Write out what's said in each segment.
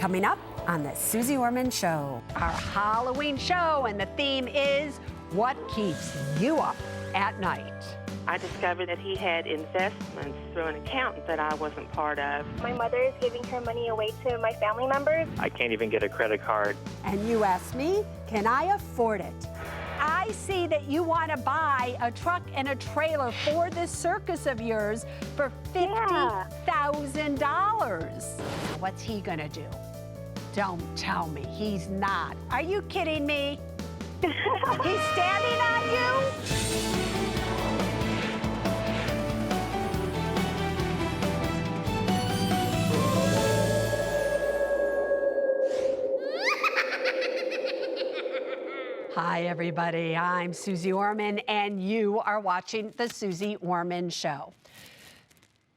Coming up on the Suze Orman Show. Our Halloween show, and the theme is what keeps you up at night. I discovered that he had investments through an accountant that I wasn't part of. My mother is giving her money away to my family members. I can't even get a credit card. And you ask me, can I afford it? I see that you want to buy a truck and a trailer for this circus of yours for $50,000. What's he gonna do? Don't tell me he's not. Are you kidding me? He's standing on you? Hi, everybody. I'm Suze Orman, and you are watching the Suze Orman Show.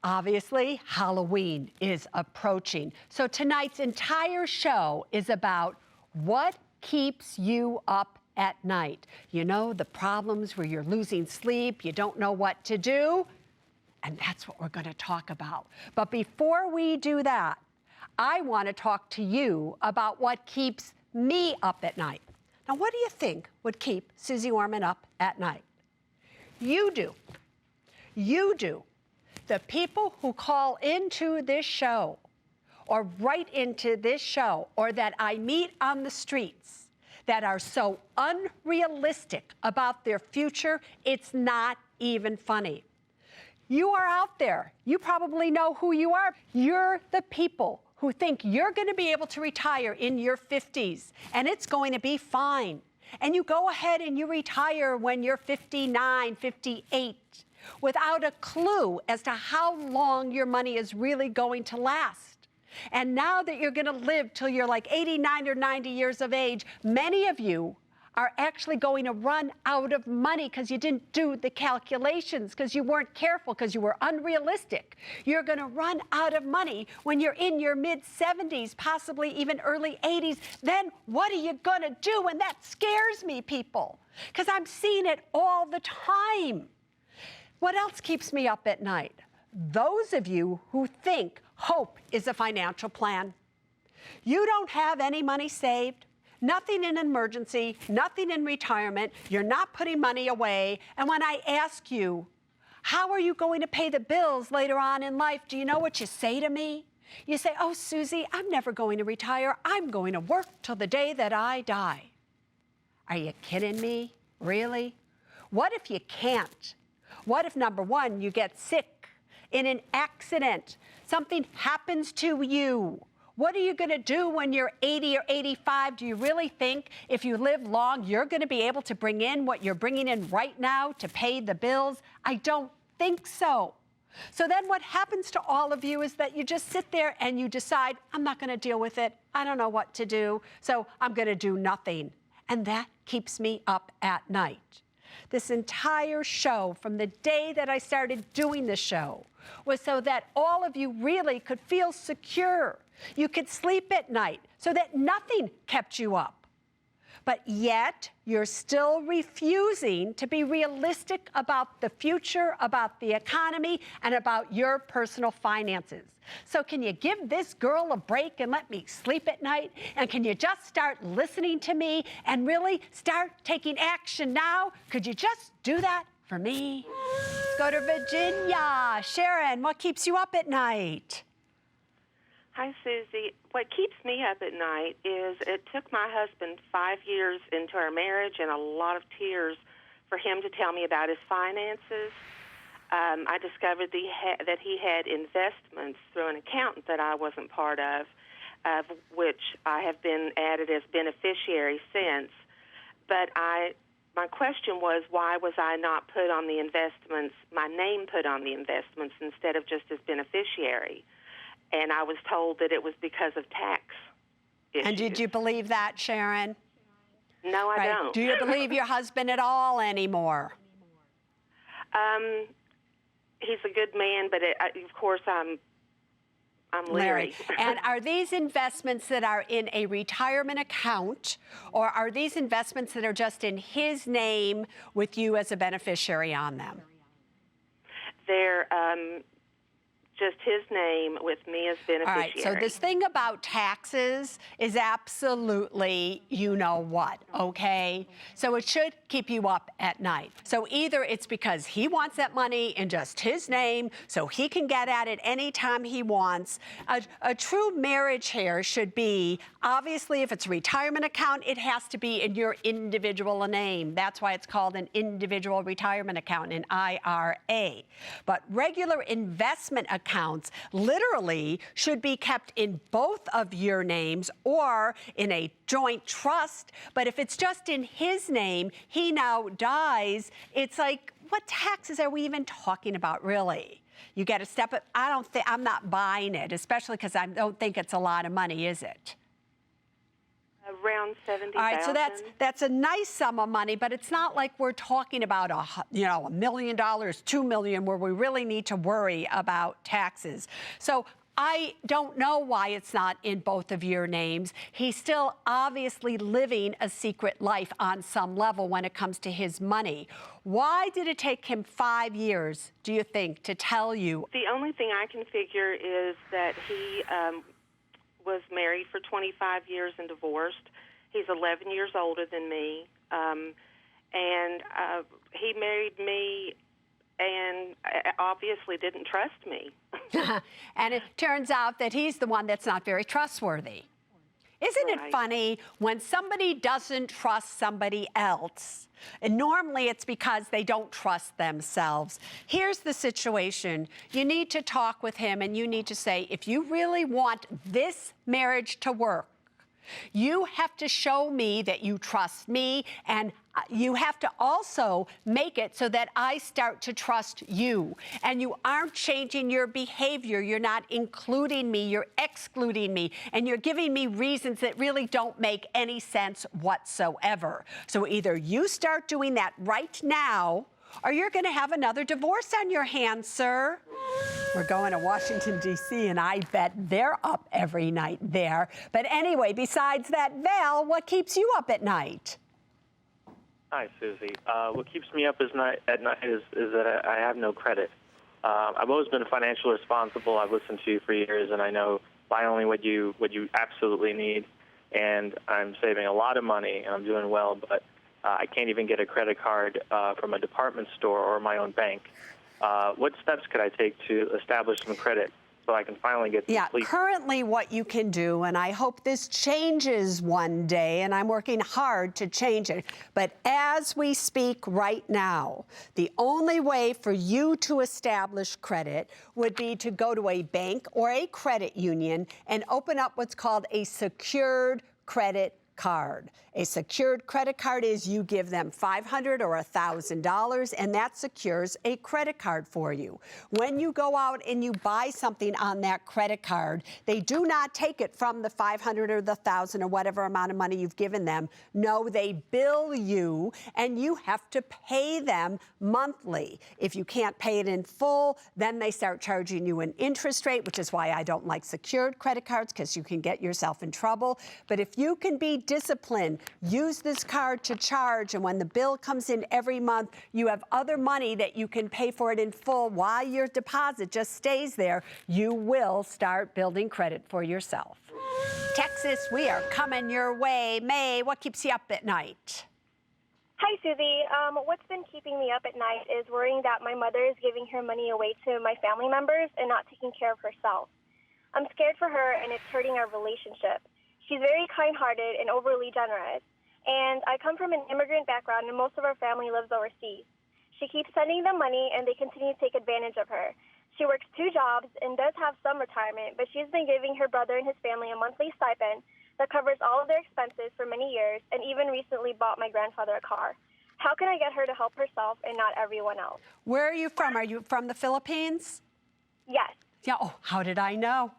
Obviously, Halloween is approaching. So tonight's entire show is about what keeps you up at night. You know, the problems where you're losing sleep, you don't know what to do, and that's what we're going to talk about. But before we do that, I want to talk to you about what keeps me up at night. Now, what do you think would keep Suze Orman up at night? You do. You do. The people who call into this show or write into this show or that I meet on the streets that are so unrealistic about their future, it's not even funny. You are out there. You probably know who you are. You're the people who think you're going to be able to retire in your 50s and it's going to be fine. And you go ahead and you retire when you're 59, 58, without a clue as to how long your money is really going to last. And now that you're going to live till you're like 89 or 90 years of age, many of you are actually going to run out of money because you didn't do the calculations, because you weren't careful, because you were unrealistic. You're going to run out of money when you're in your mid-70s, possibly even early 80s. Then what are you going to do? And that scares me, people, because I'm seeing it all the time. What else keeps me up at night? Those of you who think hope is a financial plan. You don't have any money saved. Nothing in an emergency, nothing in retirement. You're not putting money away. And when I ask you, how are you going to pay the bills later on in life? Do you know what you say to me? You say, oh, Suze, I'm never going to retire. I'm going to work till the day that I die. Are you kidding me? Really? What if you can't? What if, number one, you get sick in an accident? Something happens to you. What are you going to do when you're 80 or 85? Do you really think if you live long, you're going to be able to bring in what you're bringing in right now to pay the bills? I don't think so. So then what happens to all of you is that you just sit there and you decide, I'm not going to deal with it. I don't know what to do, so I'm going to do nothing. And that keeps me up at night. This entire show, from the day that I started doing the show, was so that all of you really could feel secure. You could sleep at night so that nothing kept you up. But yet, you're still refusing to be realistic about the future, about the economy, and about your personal finances. So can you give this girl a break and let me sleep at night? And can you just start listening to me and really start taking action now? Could you just do that for me? Let's go to Virginia. Sharon, what keeps you up at night? Hi, Suze. What keeps me up at night is it took my husband 5 years into our marriage and a lot of tears for him to tell me about his finances. I discovered that he had investments through an accountant that I wasn't part of which I have been added as beneficiary since. But my question was, why was I not put on the investments, my name put on the investments instead of just as beneficiary? And I was told that it was because of tax issues. And did you believe that, Sharon? No, I don't. Do you believe your husband at all anymore? He's a good man, but of course I'm leery. And are these investments that are in a retirement account, or are these investments that are just in his name with you as a beneficiary on them? They're just his name with me as beneficiary. All right, so this thing about taxes is absolutely you know what, okay? So it should keep you up at night. So either it's because he wants that money in just his name so he can get at it anytime he wants. A true marriage here should be, obviously, if it's a retirement account, it has to be in your individual name. That's why it's called an individual retirement account, an IRA. But regular investment accounts literally should be kept in both of your names or in a joint trust. But if it's just in his name, he now dies, it's like, what taxes are we even talking about, really? You get a step, I'm not buying it, especially because I don't think it's a lot of money, is it? Around $70,000. All right, so that's a nice sum of money, but it's not like we're talking about $1 million, $2 million, where we really need to worry about taxes. So I don't know why it's not in both of your names. He's still obviously living a secret life on some level when it comes to his money. Why did it take him 5 years, do you think, to tell you? The only thing I can figure is that he was married for 25 years and divorced. He's 11 years older than me, and he married me and obviously didn't trust me. And it turns out that he's the one that's not very trustworthy. Isn't it funny when somebody doesn't trust somebody else? And normally it's because they don't trust themselves. Here's the situation. You need to talk with him and you need to say, if you really want this marriage to work, you have to show me that you trust me, and you have to also make it so that I start to trust you. And you aren't changing your behavior. You're not including me. You're excluding me. And you're giving me reasons that really don't make any sense whatsoever. So either you start doing that right now, or you're going to have another divorce on your hands, sir. We're going to Washington, D.C., and I bet they're up every night there. But anyway, besides that, Val, what keeps you up at night? Hi, Susie. What keeps me up at night is that I have no credit. I've always been financially responsible. I've listened to you for years, and I know buy only what you absolutely need. And I'm saving a lot of money, and I'm doing well, but I can't even get a credit card from a department store or my own bank. What steps could I take to establish some credit so I can finally get some sleep? Currently what you can do, and I hope this changes one day, and I'm working hard to change it, but as we speak right now, the only way for you to establish credit would be to go to a bank or a credit union and open up what's called a secured credit card. A secured credit card is you give them $500 or $1,000, and that secures a credit card for you. When you go out and you buy something on that credit card, they do not take it from the $500 or the $1,000 or whatever amount of money you've given them. No, they bill you, and you have to pay them monthly. If you can't pay it in full, then they start charging you an interest rate, which is why I don't like secured credit cards, because you can get yourself in trouble. But if you can be disciplined, use this card to charge, and when the bill comes in every month, you have other money that you can pay for it in full while your deposit just stays there, you will start building credit for yourself. Texas, we are coming your way. May, what keeps you up at night? Hi, Susie. What's been keeping me up at night is worrying that my mother is giving her money away to my family members and not taking care of herself. I'm scared for her, and it's hurting our relationship. She's very kind-hearted and overly generous. And I come from an immigrant background, and most of our family lives overseas. She keeps sending them money, and they continue to take advantage of her. She works 2 jobs and does have some retirement, but she's been giving her brother and his family a monthly stipend that covers all of their expenses for many years, and even recently bought my grandfather a car. How can I get her to help herself and not everyone else? Where are you from? Are you from the Philippines? Yes. Yeah, oh, how did I know?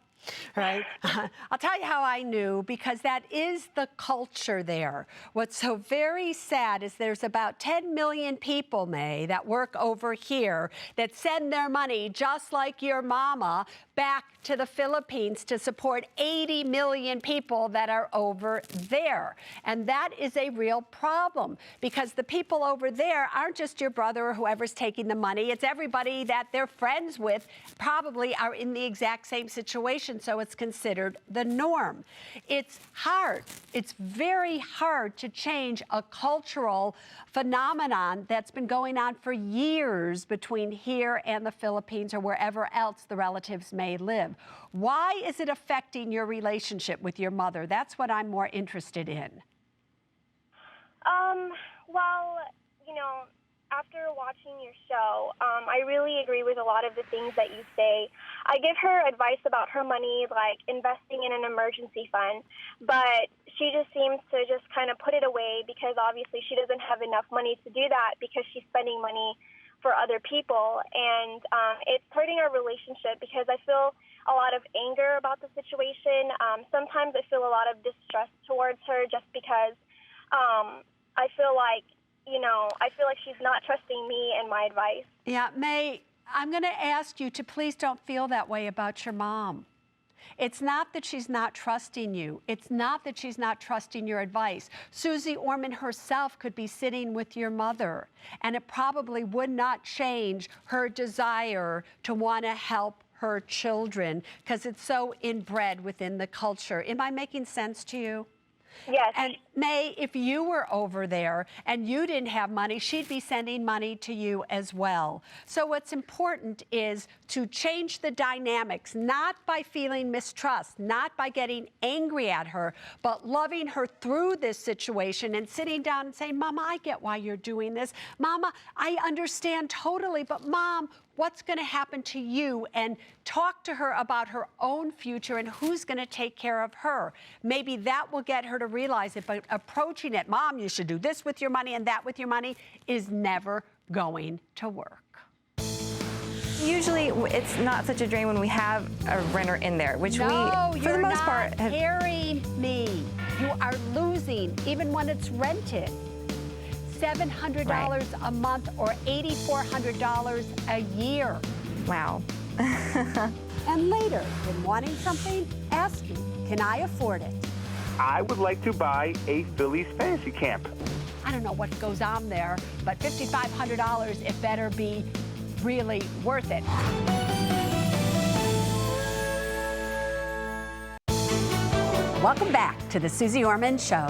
Right? I'll tell you how I knew, because that is the culture there. What's so very sad is there's about 10 million people, May, that work over here that send their money just like your mama, back to the Philippines to support 80 million people that are over there. And that is a real problem because the people over there aren't just your brother or whoever's taking the money. It's everybody that they're friends with probably are in the exact same situation, so it's considered the norm. It's hard. It's very hard to change a cultural phenomenon that's been going on for years between here and the Philippines or wherever else the relatives may live. Why is it affecting your relationship with your mother? That's what I'm more interested in. Well, after watching your show, I really agree with a lot of the things that you say. I give her advice about her money, like investing in an emergency fund, but she just seems to just kind of put it away because obviously she doesn't have enough money to do that because she's spending money for other people, and it's hurting our relationship because I feel a lot of anger about the situation. Sometimes I feel a lot of distrust towards her just because I feel like she's not trusting me and my advice. Yeah, May, I'm going to ask you to please don't feel that way about your mom. It's not that she's not trusting you. It's not that she's not trusting your advice. Suze Orman herself could be sitting with your mother, and it probably would not change her desire to want to help her children because it's so inbred within the culture. Am I making sense to you? Yes. And May, if you were over there and you didn't have money, she'd be sending money to you as well. So what's important is to change the dynamics, not by feeling mistrust, not by getting angry at her, but loving her through this situation and sitting down and saying, Mama, I get why you're doing this. Mama, I understand totally, but Mom, what's going to happen to you? And talk to her about her own future and who's going to take care of her. Maybe that will get her to realize it, but approaching it, Mom, you should do this with your money and that with your money, is never going to work. Usually it's not such a drain when we have a renter in there, which we, for the most part, have... No, you're not hearing me. You are losing even when it's rented. $700 Right. a month or $8,400 a year. Wow. And later, when wanting something, ask me, can I afford it? I would like to buy a Phillies fantasy camp. I don't know what goes on there, but $5,500, it better be really worth it. Welcome back to the Suze Orman Show.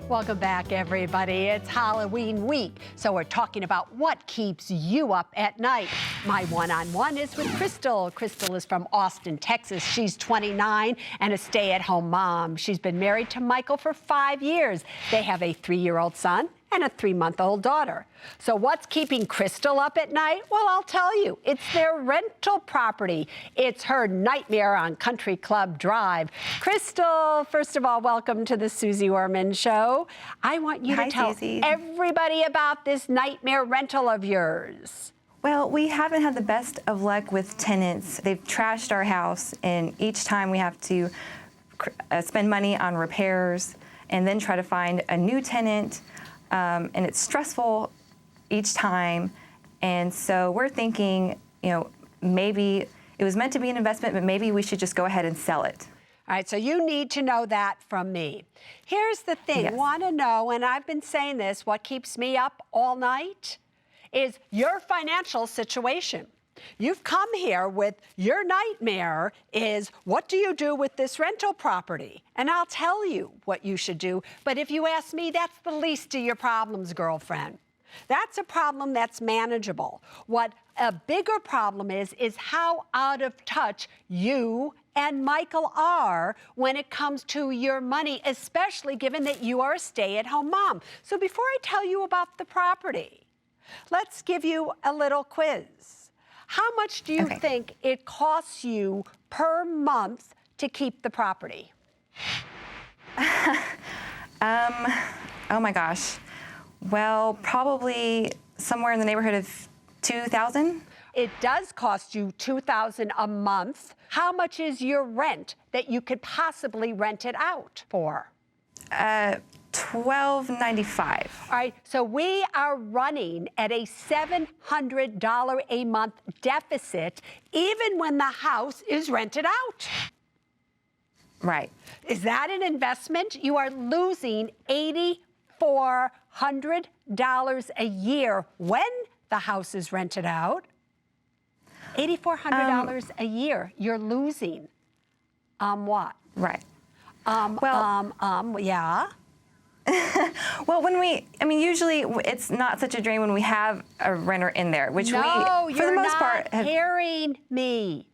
Welcome back, everybody. It's Halloween week, so we're talking about what keeps you up at night. My one-on-one is with Crystal. Crystal is from Austin, Texas. She's 29 and a stay-at-home mom. She's been married to Michael for 5 years. They have a 3-year-old son and a 3-month-old daughter. So what's keeping Crystal up at night? Well, I'll tell you, it's their rental property. It's her nightmare on Country Club Drive. Crystal, first of all, welcome to the Suze Orman Show. I want you to tell everybody about this nightmare rental of yours. Well, we haven't had the best of luck with tenants. They've trashed our house, and each time we have to spend money on repairs and then try to find a new tenant. And it's stressful each time. And so we're thinking, maybe it was meant to be an investment, but maybe we should just go ahead and sell it. All right, so you need to know that from me. Here's the thing, Yes. Want to know, and I've been saying this, what keeps me up all night is your financial situation. You've come here with your nightmare is, what do you do with this rental property? And I'll tell you what you should do. But if you ask me, that's the least of your problems, girlfriend. That's a problem that's manageable. What a bigger problem is how out of touch you and Michael are when it comes to your money, especially given that you are a stay-at-home mom. So before I tell you about the property, let's give you a little quiz. How much do you think it costs you per month to keep the property? Oh my gosh. Well, probably somewhere in the neighborhood of $2,000. It does cost you $2,000 a month. How much is your rent that you could possibly rent it out for? $1,295. All right, so we are running at a $700 a month deficit, even when the house is rented out. Right. Is that an investment? You are losing $8,400 a year when the house is rented out. $8,400 a year you're losing. What? Right. Yeah. Well, usually it's not such a drain when we have a renter in there, which No, we, for the most part, you're not hearing me.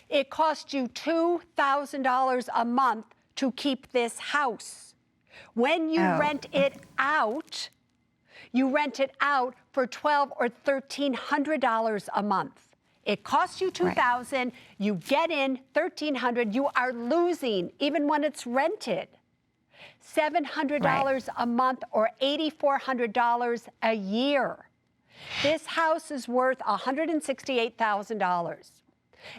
It costs you $2,000 a month to keep this house. When you rent it out, you rent it out for $1,200 or $1,300 a month. It costs you $2,000. Right. You get in $1,300. You are losing even when it's rented. $700 a month or $8,400 a year. This house is worth $168,000.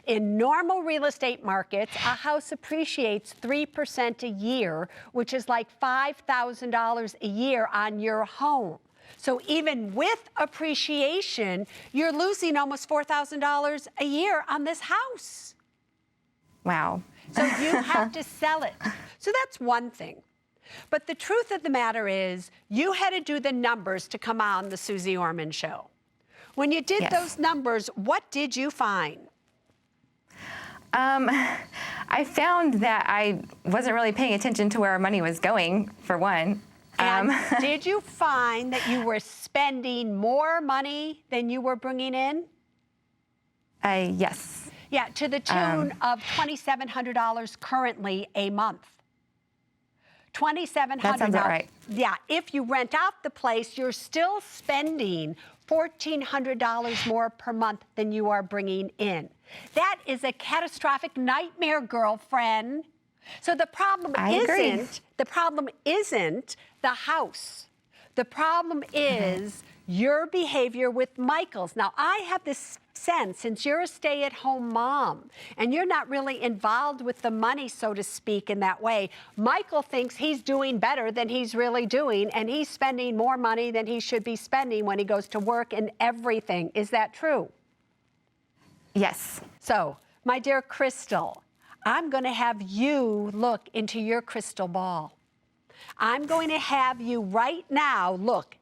In normal real estate markets, a house appreciates 3% a year, which is like $5,000 a year on your home. So even with appreciation, you're losing almost $4,000 a year on this house. Wow. So you have to sell it. So that's one thing. But the truth of the matter is, you had to do the numbers to come on the Suze Orman Show. When you did those numbers, what did you find? I found that I wasn't really paying attention to where our money was going, for one. And did you find that you were spending more money than you were bringing in? Yes. Yeah, to the tune of $2,700 currently a month. $2,700. That sounds about right. Yeah, if you rent out the place, you're still spending $1,400 more per month than you are bringing in. That is a catastrophic nightmare, girlfriend. So the problem isn't the house. The problem is your behavior with Michael's. Now, I have this sense, since you're a stay-at-home mom and you're not really involved with the money, so to speak, in that way, Michael thinks he's doing better than he's really doing, and he's spending more money than he should be spending when he goes to work and everything. Is that true? Yes. So, my dear Crystal, I'm going to have you look into your crystal ball. I'm going to have you right now look,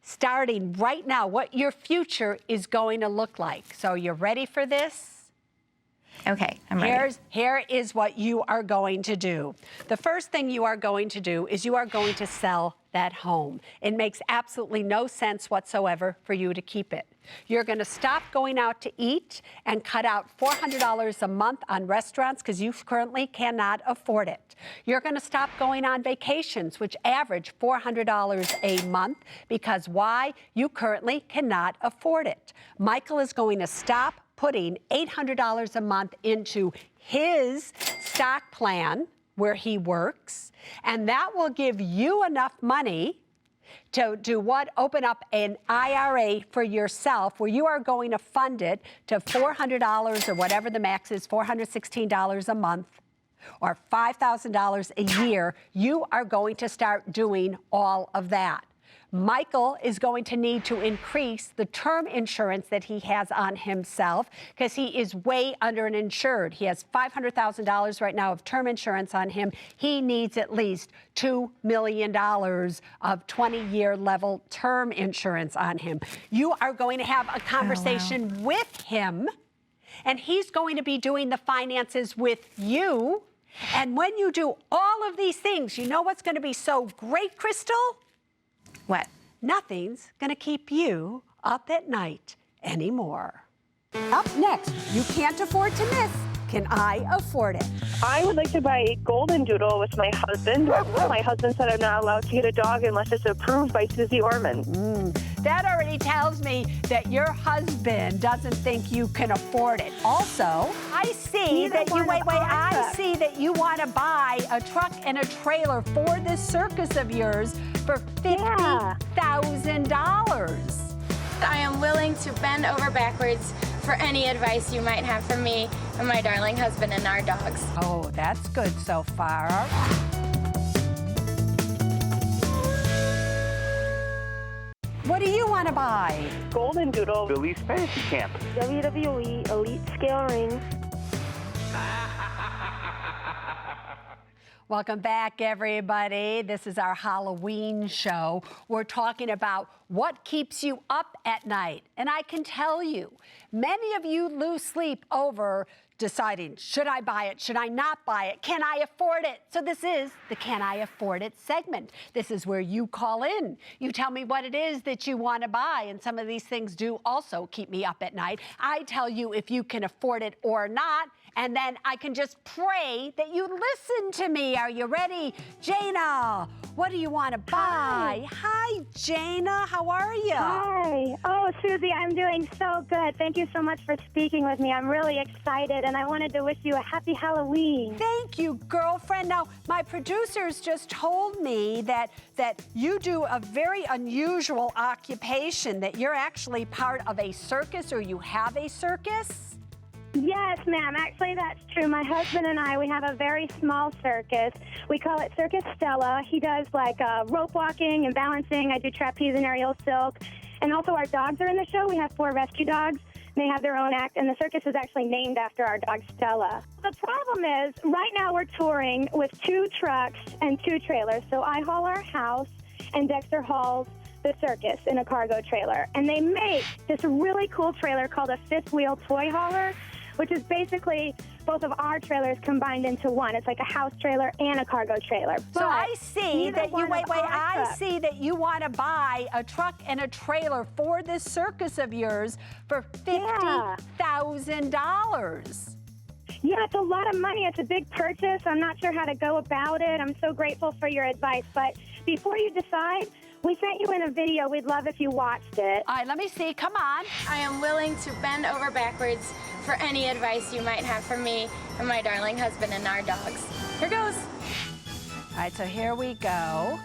starting right now, what your future is going to look like. So you're ready for this? Okay, I'm ready. Here is what you are going to do. The first thing you are going to do is you are going to sell that home. It makes absolutely no sense whatsoever for you to keep it. You're going to stop going out to eat and cut out $400 a month on restaurants because you currently cannot afford it. You're going to stop going on vacations, which average $400 a month, because why? You currently cannot afford it. Michael is going to stop putting $800 a month into his stock plan where he works, and that will give you enough money to do what? Open up an IRA for yourself where you are going to fund it to $400 or whatever the max is, $416 a month or $5,000 a year. You are going to start doing all of that. Michael is going to need to increase the term insurance that he has on himself because he is way underinsured. He has $500,000 right now of term insurance on him. He needs at least $2 million of 20-year level term insurance on him. You are going to have a conversation with him, and he's going to be doing the finances with you. And when you do all of these things, you know what's going to be so great, Crystal? What? Nothing's going to keep you up at night anymore. Up next, you can't afford to miss. Can I afford it? I would like to buy a golden doodle with my husband. My husband said I'm not allowed to get a dog unless it's approved by Suze Orman. That already tells me that your husband doesn't think you can afford it. Also, I see that you I see that you want to buy a truck and a trailer for this circus of yours for $50,000. I am willing to bend over backwards for any advice you might have for me and my darling husband and our dogs. Oh, that's good so far. what do you want to buy? Golden Doodle. Philly's Fancy Camp. WWE Elite Scale Ring. Welcome back, everybody. This is our Halloween show. We're talking about what keeps you up at night. And I can tell you, many of you lose sleep over deciding, should I buy it? Should I not buy it? Can I afford it? So this is the Can I Afford It segment. This is where you call in. You tell me what it is that you want to buy. And some of these things do also keep me up at night. I tell you if you can afford it or not. And then I can just pray that you listen to me. Are you ready? Jana, what do you want to buy? Hi, Jana. How are you? Hi. Oh, Susie, I'm doing so good. Thank you so much for speaking with me. I'm really excited, and I wanted to wish you a happy Halloween. Thank you, girlfriend. Now, my producers just told me that you do a very unusual occupation, that you're actually part of a circus, or you have a circus. Yes, ma'am. Actually, that's true. My husband and I, we have a very small circus. We call it Circus Stella. He does like rope walking and balancing. I do trapeze and aerial silk. And also our dogs are in the show. We have 4 rescue dogs. They have their own act, and the circus is actually named after our dog, Stella. The problem is, right now we're touring with 2 trucks and 2 trailers. So I haul our house, and Dexter hauls the circus in a cargo trailer. And they make this really cool trailer called a 5th-wheel toy hauler, which is basically both of our trailers combined into one. It's like a house trailer and a cargo trailer. So I see that you, I see that you want to buy a truck and a trailer for this circus of yours for $50,000. Yeah, it's a lot of money. It's a big purchase. I'm not sure how to go about it. I'm so grateful for your advice. But before you decide, we sent you in a video. We'd love if you watched it. All right, let me see. Come on. I am willing to bend over backwards for any advice you might have for me and my darling husband and our dogs. Here goes. All right, so here we go.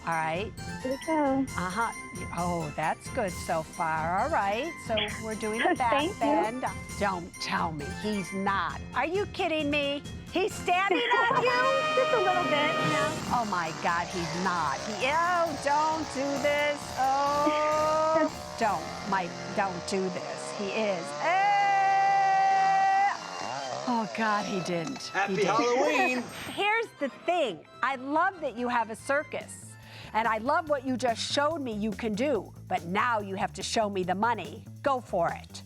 All right. Here we go. Uh-huh. Oh, that's good so far. All right, so we're doing the back Thank you. bend. Don't tell me he's not. Are you kidding me? He's standing on you? Just a little bit, you know. Oh my God, he's not. Oh, don't do this. Oh, don't, Mike, don't do this. He is. Oh God, he didn't. Happy Halloween. Here's the thing. I love that you have a circus. And I love what you just showed me you can do. But now you have to show me the money. Go for it.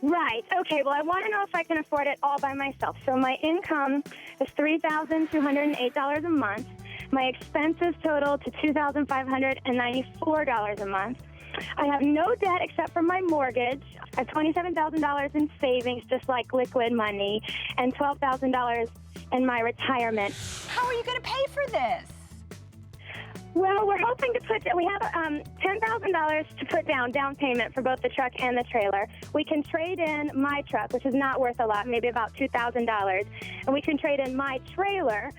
Right. Okay. Well, I want to know if I can afford it all by myself. So my income is $3,208 a month. My expenses total to $2,594 a month. I have no debt except for my mortgage. I have $27,000 in savings, just like liquid money, and $12,000 in my retirement. How are you going to pay for this? Well, we're hoping to we have $10,000 to put down payment for both the truck and the trailer. We can trade in my truck, which is not worth a lot, maybe about $2,000, and we can trade in my trailer,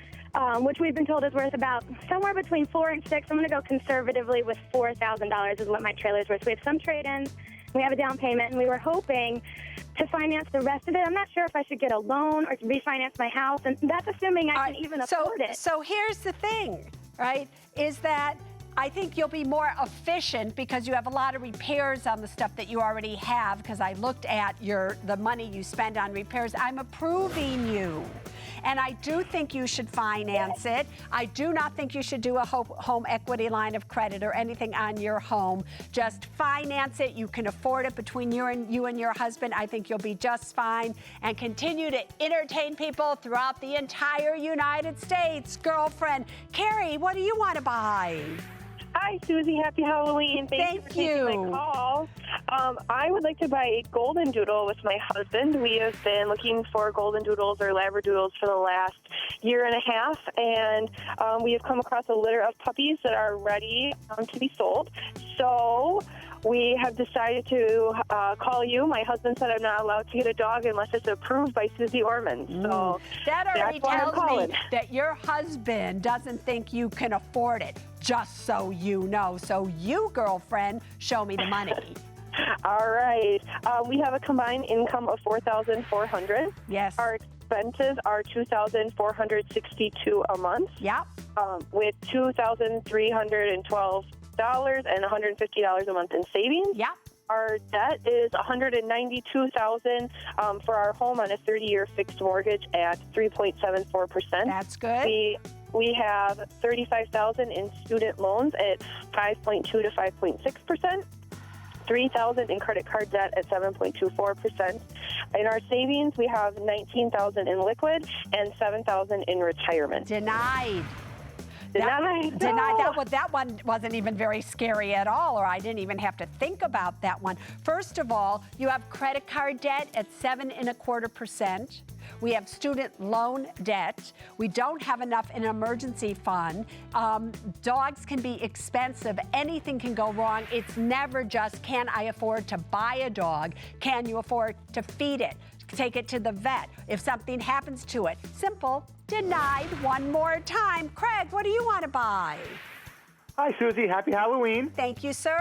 which we've been told is worth about somewhere between $4,000 and $6,000. I'm going to go conservatively with $4,000 is what my trailer is worth. So we have some trade-ins, we have a down payment, and we were hoping to finance the rest of it. I'm not sure if I should get a loan or to refinance my house, and that's assuming I can even afford it. So here's the thing, right, is that I think you'll be more efficient because you have a lot of repairs on the stuff that you already have, because I looked at the money you spend on repairs. I'm approving you. And I do think you should finance it. I do not think you should do a home equity line of credit or anything on your home. Just finance it. You can afford it between you and your husband. I think you'll be just fine. And continue to entertain people throughout the entire United States. Girlfriend, Carrie, what do you want to buy? Hi, Susie. Happy Halloween. Thank you for taking my call. I would like to buy a golden doodle with my husband. We have been looking for golden doodles or labradoodles for the last year and a half, and we have come across a litter of puppies that are ready to be sold. So we have decided to call you. My husband said I'm not allowed to get a dog unless it's approved by Suze Orman. So that already that's why I'm tells calling. me that your husband doesn't think you can afford it, just so you know. So you, girlfriend, show me the money. All right. We have a combined income of $4,400. Yes. Our expenses are $2,462 a month. Yep. With $2,312 and $150 a month in savings. Yeah. Our debt is $192,000 for our home on a 30-year fixed mortgage at 3.74%. That's good. We have $35,000 in student loans at 5.2 to 5.6%. $3,000 in credit card debt at 7.24%. In our savings, we have $19,000 in liquid and $7,000 in retirement. Denied. Denied. That one wasn't even very scary at all, or I didn't even have to think about that one. First of all, you have credit card debt at 7.25%. We have student loan debt. We don't have enough in an emergency fund. Dogs can be expensive. Anything can go wrong. It's never just, can I afford to buy a dog? Can you afford to feed it? Take it to the vet if something happens to it. Simple. Denied one more time. Craig, what do you want to buy? Hi, Susie. Happy Halloween. Thank you, sir.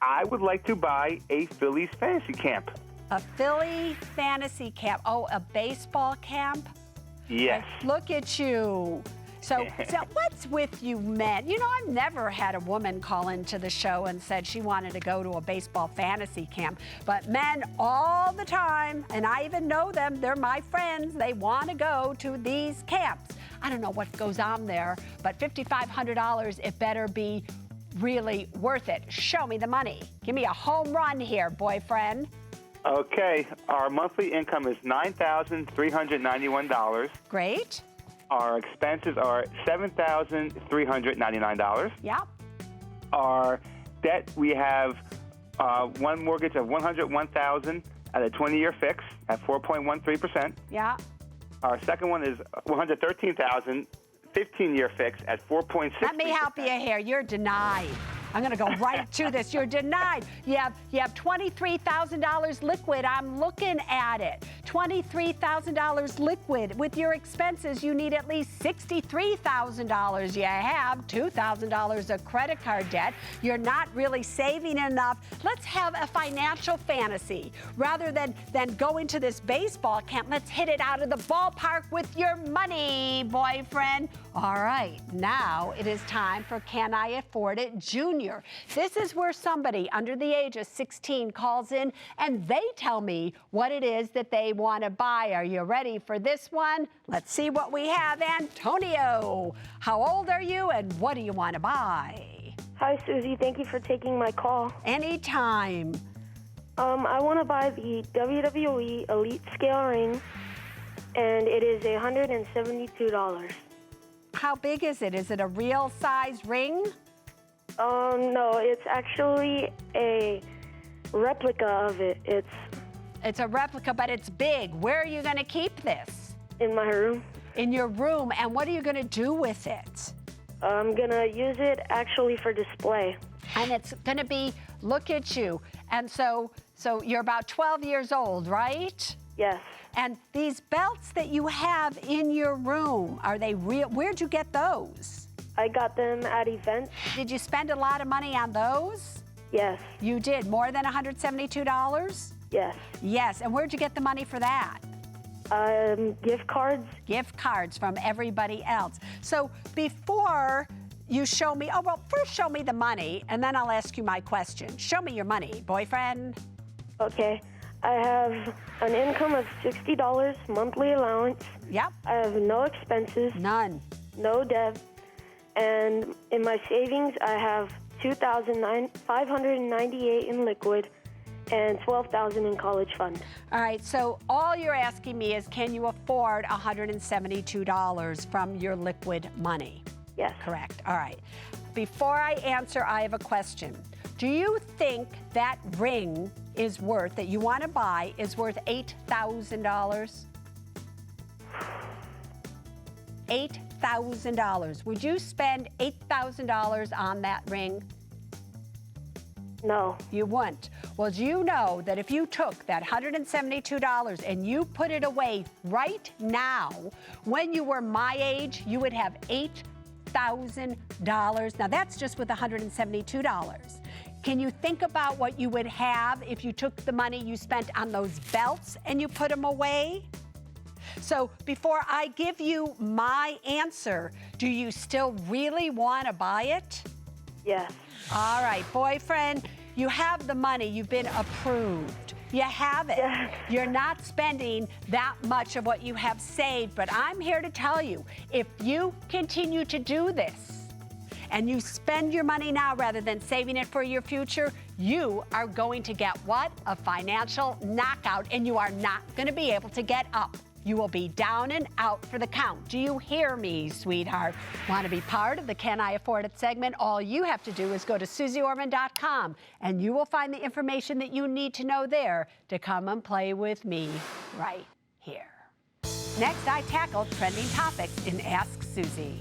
I would like to buy a Phillies fantasy camp. A Philly fantasy camp. Oh, a baseball camp? Yes. Look at you. So what's with you men? You know, I've never had a woman call into the show and said she wanted to go to a baseball fantasy camp. But men all the time, and I even know them, they're my friends, they want to go to these camps. I don't know what goes on there, but $5,500, it better be really worth it. Show me the money. Give me a home run here, boyfriend. Okay. Our monthly income is $9,391. Great. Our expenses are $7,399. Yep. Our debt, we have one mortgage of $101,000 at a 20-year fix at 4.13%. Yeah. Our second one is $113,000, 15-year fix at 4.6%. Let me help you here. You're denied. I'm going to go right to this. You're denied. You have $23,000 liquid. I'm looking at it. $23,000 liquid. With your expenses, you need at least $63,000. You have $2,000 of credit card debt. You're not really saving enough. Let's have a financial fantasy. Rather than going to this baseball camp, let's hit it out of the ballpark with your money, boyfriend. All right, now it is time for Can I Afford It Junior. This is where somebody under the age of 16 calls in and they tell me what it is that they want to buy. Are you ready for this one? Let's see what we have. Antonio, how old are you and what do you want to buy? Hi, Susie. Thank you for taking my call. Anytime. I want to buy the WWE Elite Scale Ring, and it is $172. How big is it? Is it a real size ring? No, it's actually a replica of it. It's a replica, but it's big. Where are you going to keep this? In my room. In your room. And what are you going to do with it? I'm going to use it actually for display. And it's going to be, look at you. And so you're about 12 years old, right? Yes. And these belts that you have in your room, are they real? Where'd you get those? I got them at events. Did you spend a lot of money on those? Yes. You did? More than $172? Yes. Yes. And where'd you get the money for that? Gift cards. Gift cards from everybody else. So before you show me, first show me the money, and then I'll ask you my question. Show me your money, boyfriend. Okay. I have an income of $60 monthly allowance. Yep. I have no expenses. None. No debt. And in my savings, I have $2,598 in liquid and $12,000 in college fund. All right, so all you're asking me is, can you afford $172 from your liquid money? Yes. Correct. All right. Before I answer, I have a question. Do you think that ring is worth, that you want to buy, is worth $8,000? $8,000. Would you spend $8,000 on that ring? No. You wouldn't. Well, do you know that if you took that $172 and you put it away right now, when you were my age, you would have $8,000. Now, that's just with $172. Can you think about what you would have if you took the money you spent on those belts and you put them away? So before I give you my answer, do you still really want to buy it? Yes. All right, boyfriend, you have the money. You've been approved. You have it. Yes. You're not spending that much of what you have saved, but I'm here to tell you, if you continue to do this and you spend your money now rather than saving it for your future, you are going to get what? A financial knockout, and you are not going to be able to get up. You will be down and out for the count. Do you hear me, sweetheart? Want to be part of the Can I Afford It segment? All you have to do is go to SuzeOrman.com, and you will find the information that you need to know there to come and play with me right here. Next, I tackle trending topics in Ask Suze.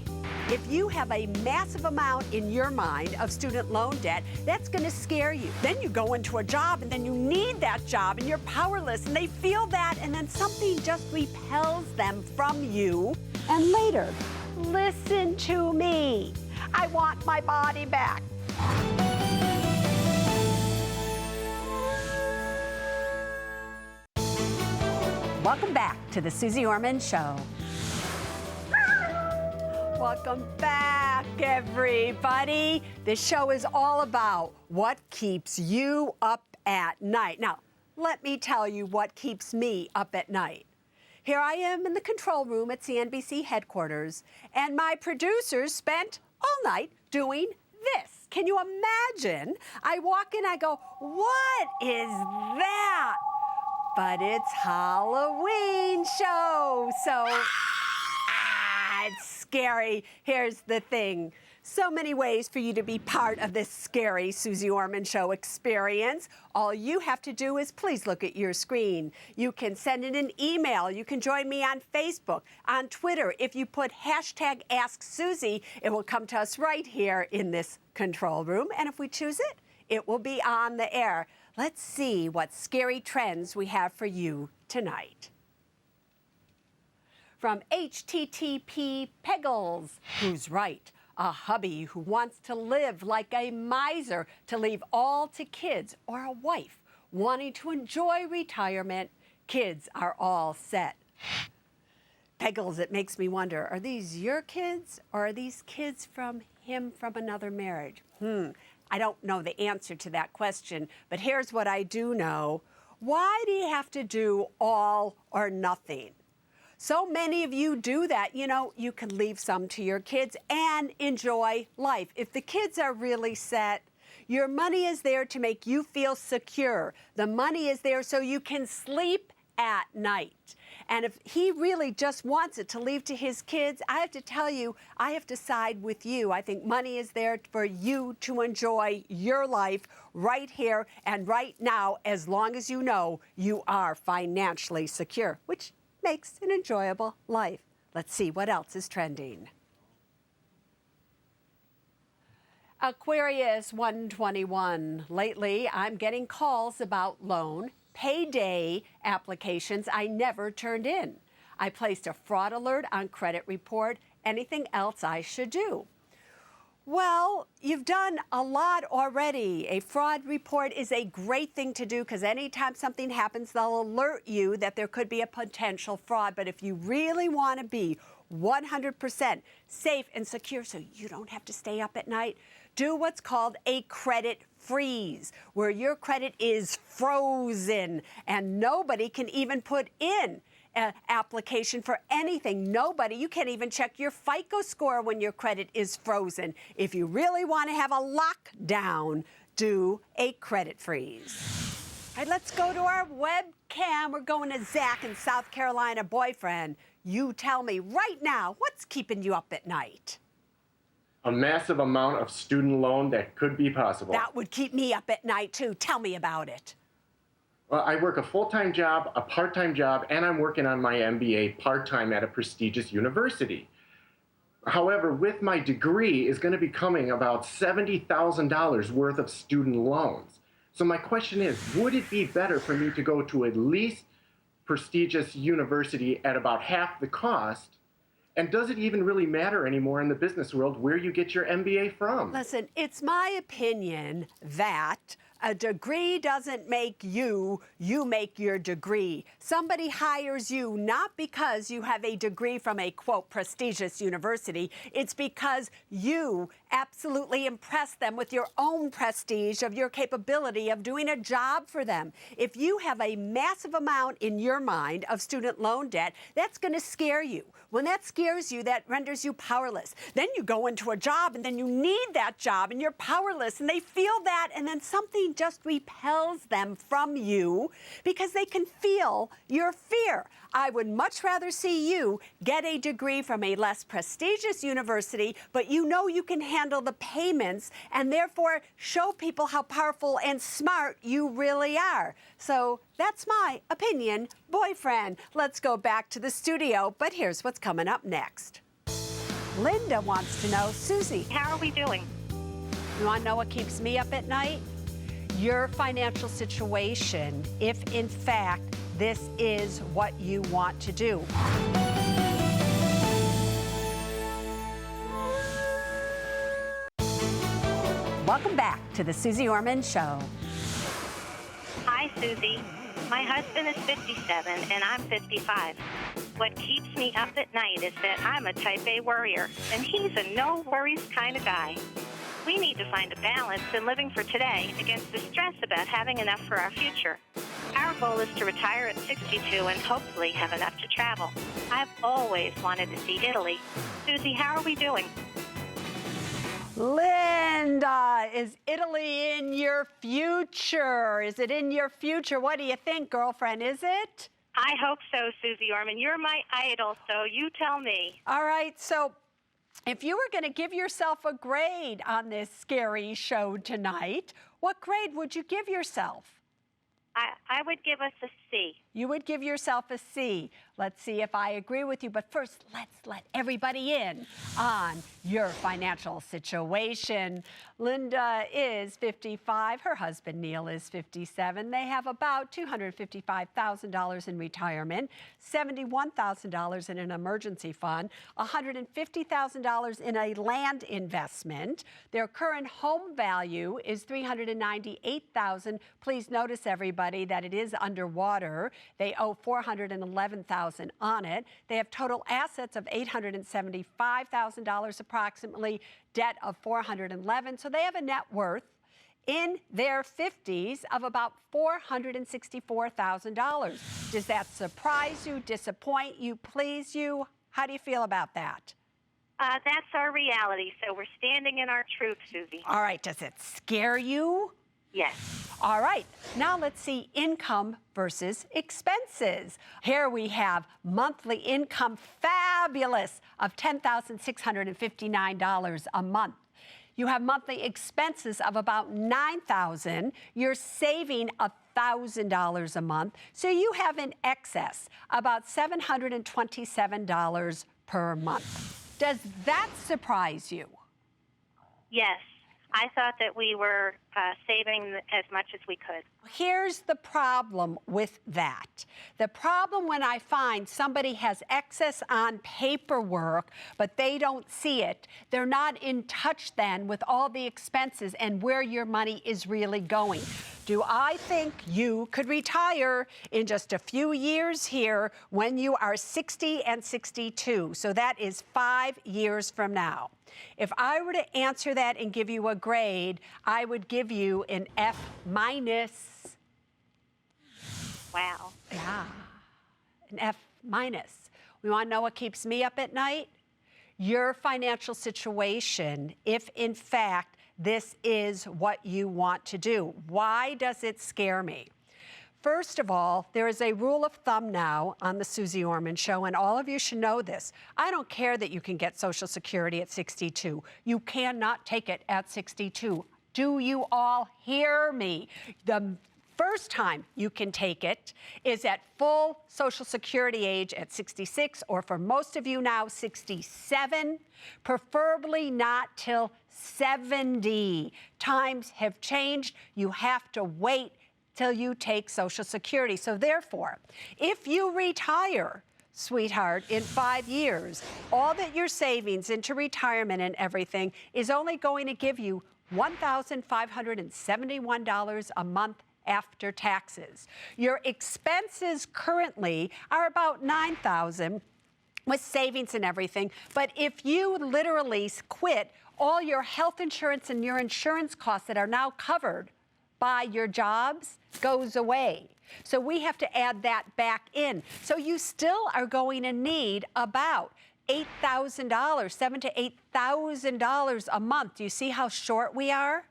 If you have a massive amount in your mind of student loan debt, that's going to scare you. Then you go into a job, and then you need that job, and you're powerless, and they feel that, and then something just repels them from you. And later, listen to me. I want my body back. Welcome back to the Suze Orman Show. Welcome back, everybody. This show is all about what keeps you up at night. Now, let me tell you what keeps me up at night. Here I am in the control room at CNBC headquarters, and my producers spent all night doing this. Can you imagine? I walk in, I go, what is that? But it's Halloween show, so it's scary. Here's the thing. So many ways for you to be part of this scary Suze Orman Show experience. All you have to do is please look at your screen. You can send in an email. You can join me on Facebook, on Twitter. If you put hashtag #AskSuze, it will come to us right here in this control room. And if we choose it, it will be on the air. Let's see what scary trends we have for you tonight. From HTTP Peggles, who's right? A hubby who wants to live like a miser, to leave all to kids, or a wife wanting to enjoy retirement. Kids are all set. Peggles, it makes me wonder, are these your kids, or are these kids from him from another marriage? I don't know the answer to that question, but here's what I do know. Why do you have to do all or nothing? So many of you do that. You know, you can leave some to your kids and enjoy life. If the kids are really set, your money is there to make you feel secure. The money is there so you can sleep at night. And if he really just wants it to leave to his kids, I have to tell you, I have to side with you. I think money is there for you to enjoy your life right here and right now, as long as you know you are financially secure, which makes an enjoyable life. Let's see what else is trending. Aquarius 121. Lately, I'm getting calls about loan payday applications I never turned in. I placed a fraud alert on credit report. Anything else I should do? Well, you've done a lot already. A fraud report is a great thing to do because anytime something happens, they'll alert you that there could be a potential fraud. But if you really want to be 100% safe and secure so you don't have to stay up at night, do what's called a credit freeze, where your credit is frozen and nobody can even put in an application for anything. Nobody. You can't even check your FICO score when your credit is frozen. If you really want to have a lockdown, do a credit freeze. All right, let's go to our webcam. We're going to Zach in South Carolina. Boyfriend, you tell me right now, what's keeping you up at night? A massive amount of student loan that could be possible. That would keep me up at night, too. Tell me about it. Well, I work a full-time job, a part-time job, and I'm working on my MBA part-time at a prestigious university. However, with my degree is going to be coming about $70,000 worth of student loans. So my question is, would it be better for me to go to at least prestigious university at about half the cost? And does it even really matter anymore in the business world where you get your MBA from? Listen, it's my opinion that A degree doesn't make you, you make your degree. Somebody hires you not because you have a degree from a, quote, prestigious university. It's because you absolutely impress them with your own prestige of your capability of doing a job for them. If you have a massive amount in your mind of student loan debt, that's going to scare you. When that scares you, that renders you powerless. Then you go into a job and then you need that job and you're powerless and they feel that and then something just repels them from you because they can feel your fear. I would much rather see you get a degree from a less prestigious university, but you know you can handle the payments and therefore show people how powerful and smart you really are. So that's my opinion, boyfriend. Let's go back to the studio, but here's what's coming up next. Linda wants to know, Susie, how are we doing? You want to know what keeps me up at night? Your financial situation, if in fact this is what you want to do. Welcome back to the Suze Orman Show. Hi, Susie. My husband is 57 and I'm 55. What keeps me up at night is that I'm a type A worrier, and he's a no worries kind of guy. We need to find a balance in living for today against the stress about having enough for our future. Our goal is to retire at 62 and hopefully have enough to travel. I've always wanted to see Italy. Susie, how are we doing? Linda, is Italy in your future? Is it in your future? What do you think, girlfriend? Is it? I hope so, Suze Orman. You're my idol, so you tell me. All right, so if you were going to give yourself a grade on this scary show tonight, what grade would you give yourself? I would give us a C. You would give yourself a C. Let's see if I agree with you. But first, let's let everybody in on your financial situation. Linda is 55. Her husband, Neil, is 57. They have about $255,000 in retirement, $71,000 in an emergency fund, $150,000 in a land investment. Their current home value is $398,000. Please notice, everybody, that it is underwater. They owe $411,000 on it. They have total assets of $875,000 approximately, debt of $411,000. So they have a net worth in their 50s of about $464,000. Does that surprise you, disappoint you, please you? How do you feel about that? That's our reality, so we're standing in our truth, Susie. All right, does it scare you? Yes. All right, now let's see income versus expenses. Here we have monthly income, fabulous, of $10,659 a month. You have monthly expenses of about $9,000. You're saving $1,000 a month. So you have in excess about $727 per month. Does that surprise you? Yes. I thought that we were saving as much as we could. Here's the problem with that. The problem when I find somebody has excess on paperwork, but they don't see it, they're not in touch then with all the expenses and where your money is really going. Do I think you could retire in just a few years here when you are 60 and 62? So that is 5 years from now. If I were to answer that and give you a grade, I would give you an F minus. Wow. Yeah, an F minus. We want to know what keeps me up at night? Your financial situation, if in fact this is what you want to do. Why does it scare me? First of all, there is a rule of thumb now on the Suze Orman Show, and all of you should know this. I don't care that you can get Social Security at 62. You cannot take it at 62. Do you all hear me? The first time you can take it is at full Social Security age at 66, or for most of you now, 67, preferably not till 70. Times have changed. You have to wait till you take Social Security. So therefore, if you retire, sweetheart, in 5 years, all that your savings into retirement and everything is only going to give you $1,571 a month after taxes. Your expenses currently are about $9,000 with savings and everything. But if you literally quit, all your health insurance and your insurance costs that are now covered by your jobs goes away. So we have to add that back in. So you still are going to need about $8,000, $7,000 to $8,000 a month. Do you see how short we are?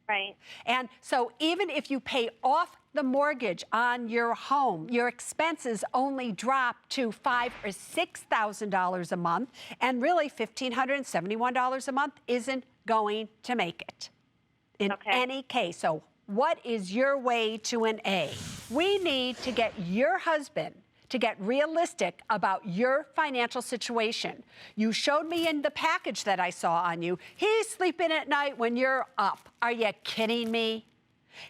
Right. And so even if you pay off the mortgage on your home, your expenses only drop to $5,000 or $6,000 a month, and really $1,571 a month isn't going to make it in any case. So what is your way to an A? We need to get your husband to get realistic about your financial situation. You showed me in the package that I saw on you, he's sleeping at night when you're up. Are you kidding me?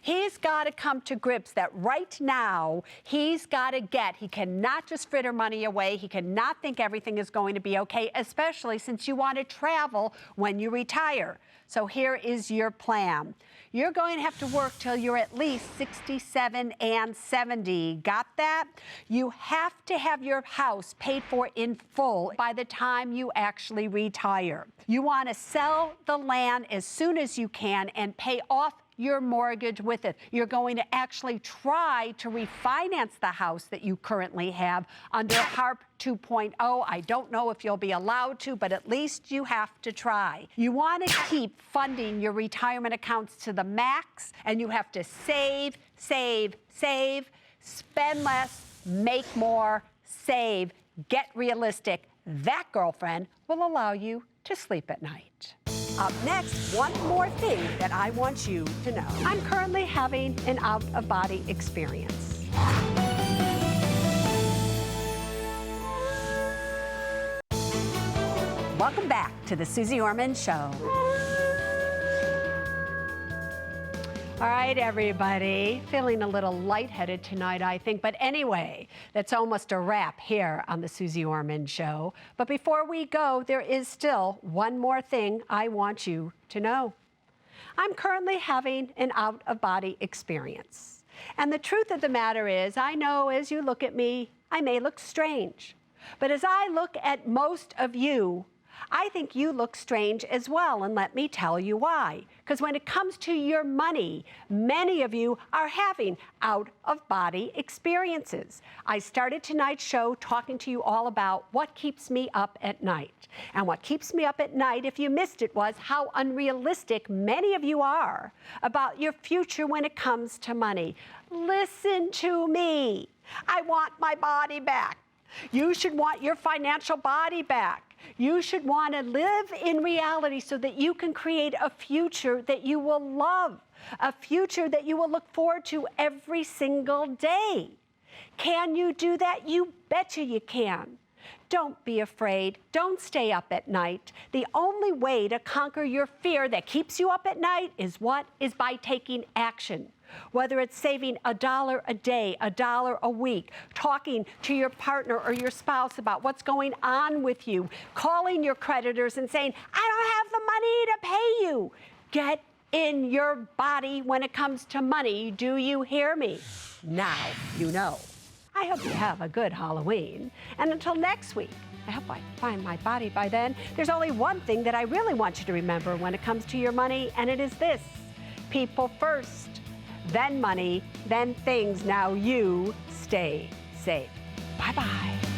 He's got to come to grips that right now he cannot just fritter money away. He cannot think everything is going to be okay, especially since you want to travel when you retire. So here is your plan. You're going to have to work till you're at least 67 and 70. Got that? You have to have your house paid for in full by the time you actually retire. You want to sell the land as soon as you can and pay off your mortgage with it. You're going to actually try to refinance the house that you currently have under HARP 2.0. I don't know if you'll be allowed to, but at least you have to try. You want to keep funding your retirement accounts to the max, and you have to save, save, save, spend less, make more, save, get realistic. That, girlfriend, will allow you to sleep at night. Up next, one more thing that I want you to know. I'm currently having an out-of-body experience. Welcome back to the Suze Orman Show. All right, everybody, feeling a little lightheaded tonight, I think. But anyway, that's almost a wrap here on the Suze Orman Show. But before we go, there is still one more thing I want you to know. I'm currently having an out-of-body experience. And the truth of the matter is, I know as you look at me, I may look strange. But as I look at most of you, I think you look strange as well, and let me tell you why. Because when it comes to your money, many of you are having out-of-body experiences. I started tonight's show talking to you all about what keeps me up at night. And what keeps me up at night, if you missed it, was how unrealistic many of you are about your future when it comes to money. Listen to me. I want my body back. You should want your financial body back. You should want to live in reality so that you can create a future that you will love, a future that you will look forward to every single day. Can you do that? You betcha you can. Don't be afraid. Don't stay up at night. The only way to conquer your fear that keeps you up at night is what? Is by taking action. Whether it's saving $1 a day, $1 a week, talking to your partner or your spouse about what's going on with you, calling your creditors and saying, I don't have the money to pay you. Get in your body when it comes to money. Do you hear me? Now you know. I hope you have a good Halloween. And until next week, I hope I find my body by then. There's only one thing that I really want you to remember when it comes to your money, and it is this: people first, then money, then things. Now you stay safe. Bye-bye.